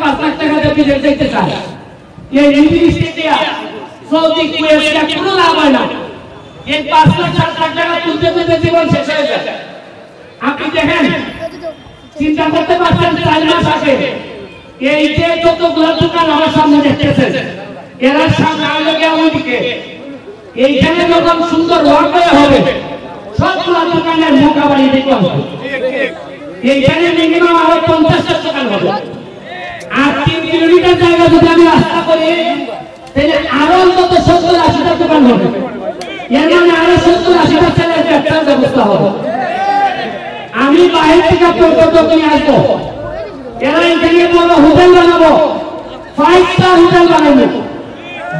5 লাখ টাকা দিয়ে বিদেশ যেতে চায়, এই ইংলিশে দিয়া সৌদি কুয়েত কোনো লাভ হয় না। এই 5 লাখ 7 লাখ টাকা তুলতে তুলতে জীবন শেষ হয়ে যায়। আপনি দেখেন, চিন্তা করতে পারছেন 4 মাস আগে এই যে যতগুলো দোকান আমার সামনে দেখতেছেন, এরা সামনে আলো গিয়ে ওইদিকে এইখানে যখন সুন্দর ওয়ার্কওয়ে হবে সবগুলো দোকানের মোকাবারি দেখতে হবে। এইখানে মিনিমাম আরো 50টা দোকান হবে। আর 3 কিলোমিটার জায়গা যদি আমি রাস্তা করি তাহলে আরো অন্তত 70-80টা দোকান হবে। এর মানে আরো 70-80টা ছেলের ব্যবসার ব্যবস্থা হবে। আমি বাইরে থেকে পর্যটক নিয়ে আসবো, এরা এখানে বড় হোটেল বানাবো, 5 স্টার হোটেল বানাবো,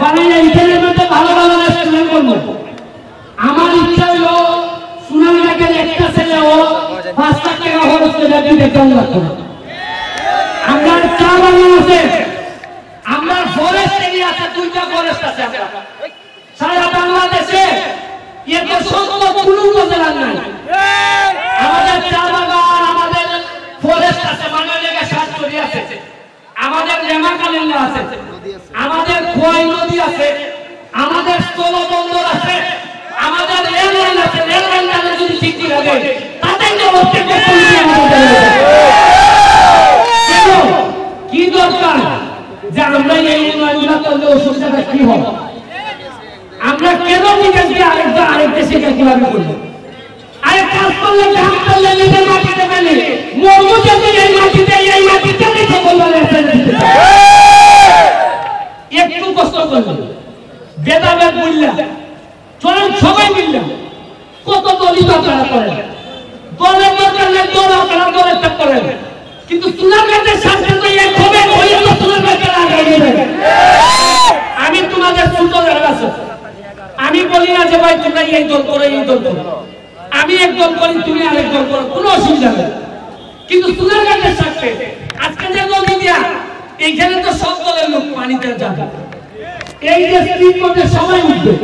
বানাইলে এখানের মধ্যে ভালো ভালো রেস্টুরেন্ট করবো। আমার ইচ্ছা হলো সুনামগঞ্জের একটা ছেলে ও 5 লাখ টাকা খরচ করে বিদেশ যাওয়া। আমরা চা বাগান আছে, আমরা ফরেস্ট এরিয়া আছে, 2টা ফরেস্ট আছে। সারা বাংলাদেশে এত সুন্দর কোনো উপজেলা নাই। আমাদের চা বাগান, আমাদের ফরেস্ট আছে, মাননীয় সাতচুরি আছে, আমাদের রেমাকালিন্দা আছে, আমাদের খোয়াই নদী আছে, আমাদের স্থলবন্দর আছে, আমাদের রেললাইন আছে। রেললাইন যদি ঠিক থাকে তাদের কি দরকার যে আমরা এই উন্নয়নগুলো করলে অসুবিধাটা কি হবে? আমরা কেন নিজেকে আরেক দেশে কিভাবে করবো? আরে কাজ করলে কাজ করলে নিজের মাটিতে পেলে মরবো যদি এই মাটিতে একটু কষ্ট করলাম, ভেদাভেদ বললাম, চলেন সবাই মিললাম। কত দলিত আপনারা করেন, দলের দরকার নেই, দল আপনারা দলের ত্যাগ করেন, কিন্তু সুনামগঞ্জের সাথে তো এক হবে, ওই তো সুনামগঞ্জকে লাগাই দেবেন। আমি তোমাদের সুন্দরের কাছে আমি বলি না যে ভাই তোমরা এই দল করো এই দল করো, আমি এক দল করি তুমি আরেক দল করো, কোনো অসুবিধা নেই। কিন্তু সুনামগঞ্জের সাথে আজকে যে দল দিয়া এইখানে তো সব দলের লোক পানিতে যাবে, এই যে স্পিড করতে সবাই উঠবে।